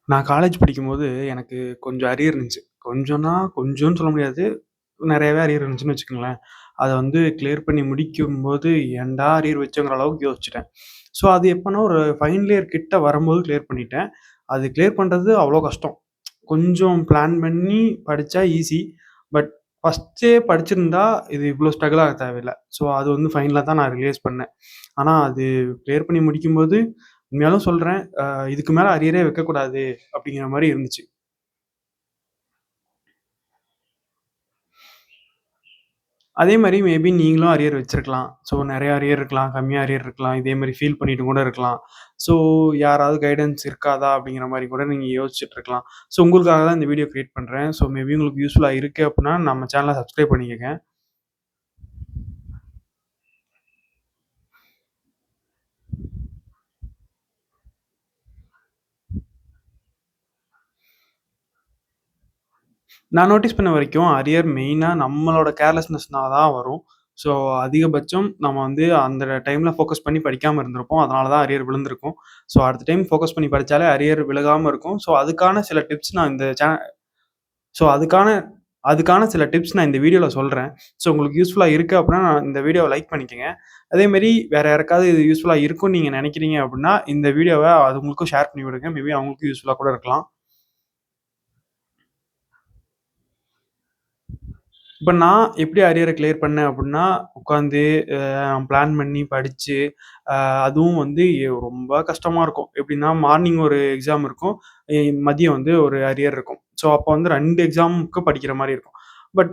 நான் காலேஜ் படிக்கும்போது எனக்கு கொஞ்சம் அரியர் இருந்துச்சு. கொஞ்சம்னா கொஞ்சம்னு சொல்ல முடியாது. நெறையவே அரியர் இருந்துச்சுன்னு வச்சுக்கங்களேன். அத வந்து கிளியர் பண்ணி முடிக்கும்போது, ஏன்டா அரியர் வச்சோங்கிற அளவுக்கு யோசிச்சுட்டேன். ஸோ அது எப்பன்னா ஒரு ஃபைனல் இயர் கிட்ட வரும்போது கிளியர் பண்ணிட்டேன். அது கிளியர் பண்றது அவ்ளோ கஷ்டம். கொஞ்சம் பிளான் பண்ணி படிச்சா ஈஸி. பட் ஃபர்ஸ்ட்டே படிச்சிருந்தா இது இவ்ளோ ஸ்ட்ரகிள் ஆக தேவையில்ல. ஸோ அது வந்து ஃபைனலா தான் நான் ரியலைஸ் பண்ணேன். ஆனா அது கிளியர் பண்ணி முடிக்கும்போது உண்மையாலும் சொல்றேன், இதுக்கு மேல அரியரே வைக்கக்கூடாது அப்படிங்கிற மாரி இருந்துச்சு. அதே மாரி மேபி நீங்களும் அரியர் வச்சிருக்கலாம். ஸோ நெறைய அரியர் இருக்கலாம், கம்மியா அரியர் இருக்கலாம். இதே மாரி ஃபீல் பண்ணிட்டு கூட இருக்கலாம். ஸோ யாராவது கைடன்ஸ் இருக்காதா? அப்படிங்கிற மாரி கூட நீங்க யோசிச்சுட்டு இருக்கலாம். ஸோ உங்களுக்காக தான் இந்த வீடியோ கிரியேட் பண்றேன். ஸோ மேபி உங்களுக்கு யூஸ்ஃபுல்லா இருக்கு அப்படின்னா நம்ம சேனல சப்ஸ்கிரைப் பண்ணிக்கங்க. நான் நோட்டீஸ் பண்ண வரைக்கும் அரியர் மெயினா நம்மளோட கேர்லெஸ்னஸ்னால தான் வரும். ஸோ அதிகபட்சம் நம்ம வந்து அந்த டைம்ல ஃபோக்கஸ் பண்ணி படிக்காம இருந்திருப்போம். அதனால தான் அரியர் விழுந்திருக்கும். ஸோ அடுத்த டைம் ஃபோக்கஸ் பண்ணி படிச்சாலே அரியர் விழுகாம இருக்கும். ஸோ அதுக்கான சில டிப்ஸ் நான் இந்த ஸோ அதுக்கான சில டிப்ஸ் நான் இந்த வீடியோல சொல்றேன். ஸோ உங்களுக்கு யூஸ்ஃபுல்லா இருக்கு அப்டின்னா, நான் இந்த வீடியோவ லைக் பண்ணிக்கங்க. அதேமாரி வேற யாருக்காவது இது யூஸ்ஃபுல்லா இருக்கும்னு நீங்க நெனைக்கிறீங்க அப்டின்னா, இந்த வீடியோவ அவங்களுக்கும் ஷேர் பண்ணி விடுங்க. மேபி அவங்களுக்கும் யூஸ்ஃபுல்லா கூட இருக்கலாம். இப்ப நான் எப்படி அரியர கிளியர் பண்ணேன் அப்டின்னா, உட்காந்து பிளான் பண்ணி படிச்சு, அ அதுவும் வந்து ரொம்ப கஷ்டமா இருக்கும். எப்படின்னா, மார்னிங் ஒரு எக்ஸாம் இருக்கும். எ மதியம் வந்து ஒரு அரியர் இருக்கும். ஸோ, அப்போ வந்து 2 எக்ஸாமுக்கு படிக்கிற மாரி இருக்கும். பட்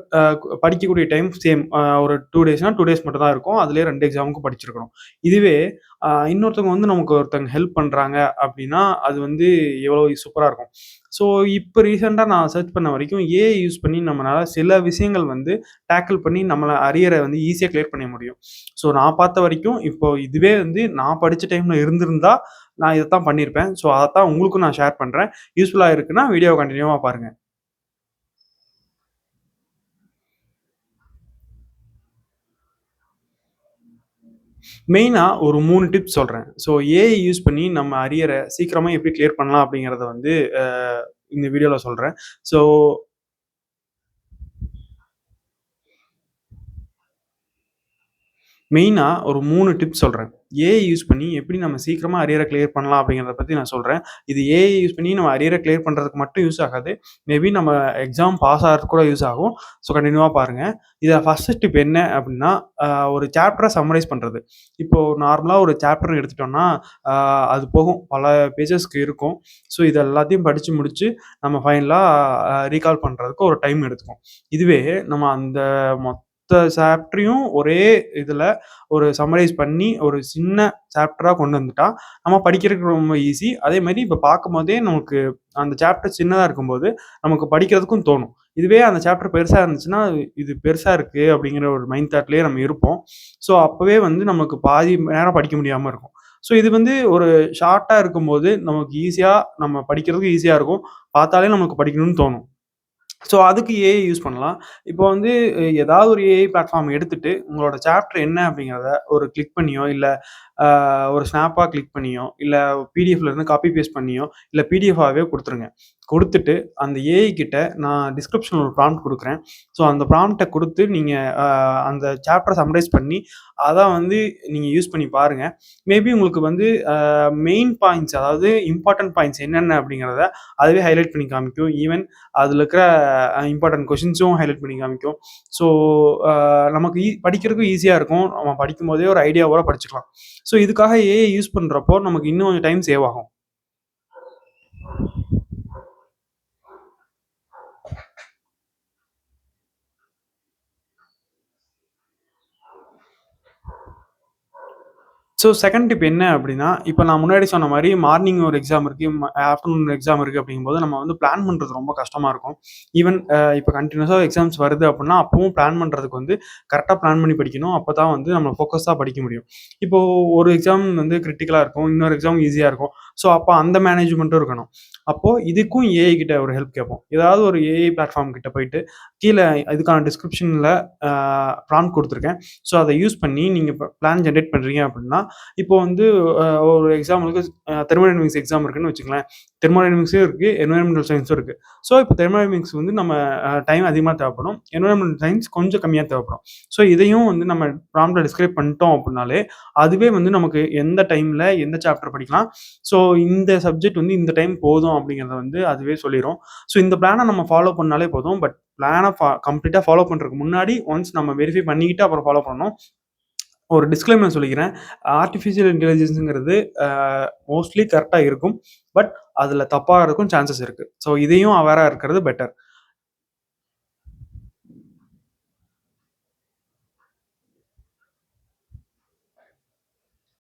படிக்கக்கூடிய டைம் சேம். ஒரு 2 டேஸ்னா 2 டேஸ் மட்டும் தான் இருக்கும். அதிலேயே 2 எக்ஸாமுக்கும் படிச்சிருக்கணும். இதுவே இன்னொருத்தவங்க வந்து நமக்கு ஒருத்தவங்க ஹெல்ப் பண்றாங்க அப்படின்னா, அது வந்து எவ்வளோ சூப்பரா இருக்கும். ஸோ, இப்ப ரீசென்ட்டா நான் சர்ச் பண்ண வரைக்கும் ஏஐ யூஸ் பண்ணி நம்மனால சில விஷயங்கள் வந்து டேக்கிள் பண்ணி நம்மள அரியர வந்து ஈஸியா கிளியர் பண்ண முடியும். ஸோ, நான் பார்த்த வரைக்கும் இப்போ இதுவே வந்து நான் படிச்ச டைம்ல இருந்திருந்தா, நான் இதத்தான் பண்ணியிருப்பேன். ஸோ, அதத்தான் உங்களுக்கும் நான் ஷேர் பண்றேன். யூஸ்ஃபுல்லா இருக்குன்னா வீடியோவ கன்டினியூவா பாருங்க. மெயினா ஒரு 3 டிப்ஸ் சொல்றேன். ஸோ, ஏஐ யூஸ் பண்ணி நம்ம அரியர சீக்கிரமா எப்படி கிளியர் பண்ணலாம் அப்படிங்கிறத வந்து இந்த வீடியோல சொல்றேன். ஸோ மெயினா ஒரு 3 டிப்ஸ் சொல்றேன். ஏஐ யூஸ் பண்ணி எப்படி நம்ம சீக்கிரமா அரியர கிளியர் பண்ணலாம் அப்படிங்கிறத பத்தி நான் சொல்றேன். இது ஏஐ யூஸ் பண்ணி நம்ம அரியர கிளியர் பண்றதுக்கு மட்டும் யூஸ் ஆகாது. மேபி நம்ம எக்ஸாம் பாஸ் ஆகுறதுக்கு கூட யூஸ் ஆகும். ஸோ கன்டினியூவா பாருங்க. இதுல ஃபர்ஸ்ட் டிப் என்ன அப்படின்னா, அ ஒரு சாப்டர சம்மரைஸ் பண்றது. இப்போ நார்மலா ஒரு சாப்டர்ன்னு எடுத்துட்டோம்னா, அ அது போகும். பல பேஜஸ்க்கு இருக்கும். ஸோ இது எல்லாத்தையும் படிச்சு முடிச்சு, நம்ம ஃபைனலா ரீகால் பண்றதுக்கு ஒரு டைம் எடுத்துக்கும். இதுவே நம்ம அந்த சாப்டரையும் ஒரே இதுல ஒரு சம்மரைஸ் பண்ணி, ஒரு சின்ன சாப்டரா கொண்டு வந்துட்டா, நம்ம படிக்கிறதுக்கு ரொம்ப ஈஸி. அதே மாரி இப்ப பார்க்கும்போதே நமக்கு அந்த சாப்டர் சின்னதா இருக்கும்போது, நமக்கு படிக்கிறதுக்கும் தோணும். இதுவே அந்த சாப்டர் பெருசா இருந்துச்சுன்னா, இது பெருசா இருக்கு அப்படிங்கிற ஒரு மைண்ட் தாட்லயே நம்ம இருப்போம். ஸோ, அப்பவே வந்து நமக்கு பாதி நேரம் படிக்க முடியாம இருக்கும். ஸோ, இது வந்து ஒரு ஷார்ட்டா இருக்கும்போது, நமக்கு ஈஸியா நம்ம படிக்கிறதுக்கும் ஈஸியா இருக்கும். பார்த்தாலே நமக்கு படிக்கணும்னு தோணும். ஸோ, அதுக்கு ஏஐ யூஸ் பண்ணலாம். இப்போ வந்து ஏதாவது ஒரு ஏஐ பிளாட்ஃபார்ம் எடுத்துட்டு, உங்களோட சாப்டர் என்ன அப்படிங்கிறத ஒரு கிளிக் பண்ணியோ, இல்ல அ ஒரு ஸ்னாப்பா கிளிக் பண்ணியோ, இல்ல பிடிஎஃப்ல இருந்து காப்பி பேஸ்ட் பண்ணியோ, இல்ல பிடிஎஃப்பாவே குடுத்துருங்க. குடுத்துட்டு அந்த ஏஐ கிட்ட நான் டிஸ்கிரிப்ஷன்ல ஒரு ப்ராம்ப்ட் குடுக்குறேன். ஸோ, அந்த ப்ராம்ப்ட்ட குடுத்து நீங்க அ அந்த சாப்டர சம்மரைஸ் பண்ணி, அத வந்து நீங்க யூஸ் பண்ணி பாருங்க. மேபி உங்களுக்கு வந்து மெயின் பாயிண்ட்ஸ் அதாவது இம்பார்ட்டன்ட் பாயிண்ட்ஸ் என்னென்ன அப்படிங்கிறத அதுவே ஹைலைட் பண்ணி காமிக்கும். ஈவன் அதில இருக்கிற இம்பார்ட்டன்ட் கொஸ்டின்ஸும் ஹைலைட் பண்ணி காமிக்கும். ஸோ, அ நமக்கு படிக்கிறதுக்கும் ஈஸியா இருக்கும். நம்ம படிக்கும்போதே ஒரு ஐடியாவோட படிச்சுக்கலாம். ஸோ, இதுக்காக ஏஐ யூஸ் பண்றப்போ நமக்கு இன்னும் கொஞ்சம் டைம் சேவ் ஆகும். ஸோ, செகண்ட் டிப் என்ன அப்டின்னா, இப்ப நான் முன்னாடி சொன்ன மாரி மார்னிங் ஒரு எக்ஸாம் இருக்கு. ஆஃப்டர்நூன் எக்ஸாம் இருக்கு அப்டிங்கும்போது, நம்ம வந்து பிளான் பண்றது ரொம்ப கஷ்டமா இருக்கும். ஈவன் இப்ப கன்டினியூஸா எக்ஸாம்ஸ் வருது அப்டின்னா, அப்பவும் பிளான் பண்றதுக்கு வந்து கரெக்ட்டா பிளான் பண்ணி படிக்கணும். அப்பதான் வந்து நம்ம ஃபோக்கஸா படிக்க முடியும். இப்போ ஒரு எக்ஸாம் வந்து கிரிட்டிக்கலா இருக்கும். இன்னொரு எக்ஸாம் ஈஸியா இருக்கும். ஸோ, அப்ப அந்த மேனேஜ்மென்ட்டும் இருக்கணும். அப்போ இதுக்கும் ஏஐ கிட்ட ஒரு ஹெல்ப் கேட்போம். ஏதாவது ஒரு ஏஐ பிளாட்ஃபார்ம் கிட்ட போயிட்டு, கீழ இதுக்கான டிஸ்கிரிப்ஷன்ல அ ப்ராம்ப்ட் குடுத்துருக்கேன். ஸோ, அத யூஸ் பண்ணி நீங்க பிளான் ஜெனரேட் பண்றீங்க அப்டின்னா, இப்போ வந்து ஒரு எக்ஸாம்பிளுக்கு தெர்மோடைனமிக்ஸ் எக்ஸாம் இருக்குன்னு வச்சுக்கங்களேன். தெர்மோடைனமிக்ஸும் இருக்குது, என்விரான்மெண்டல் சயின்ஸும் இருக்குது. ஸோ இப்போ தெர்மோடைனமிக்ஸ் வந்து நம்ம டைம் அதிகமாக தேவைப்படும், என்விரான்மெண்டல் சயின்ஸ் கொஞ்சம் கம்மியாக தேவைப்படும். ஸோ இதையும் வந்து நம்ம ப்ராம்ப்ட்ல டிஸ்கிரைப் பண்ணிட்டோம் அப்படின்னாலே அதுவே வந்து நமக்கு எந்த டைமில் எந்த சாப்டர் படிக்கலாம், ஸோ இந்த சப்ஜெக்ட் வந்து இந்த டைம் போதும் அப்படிங்கிறத வந்து அதுவே சொல்லிடும். ஸோ இந்த பிளானை நம்ம ஃபாலோ பண்ணாலே போதும். பட் பிளானை கம்ப்ளீட்டாக ஃபாலோ பண்ணுறதுக்கு முன்னாடி ஒன்ஸ் நம்ம வெரிஃபை பண்ணிக்கிட்டு அப்புறம் ஃபாலோ பண்ணணும். ஒரு டிஸ்க்ளைமர் சொல்லிக்கிறேன். ஆர்டிஃபிஷியல் இன்டெலிஜென்ஸ்ங்கிறது மோஸ்ட்லி கரெக்டா இருக்கும். பட் அதில தப்பாகறதுக்கும் சான்சஸ் இருக்கு. ஸோ இதையும் அவேரா இருக்கிறது பெட்டர்.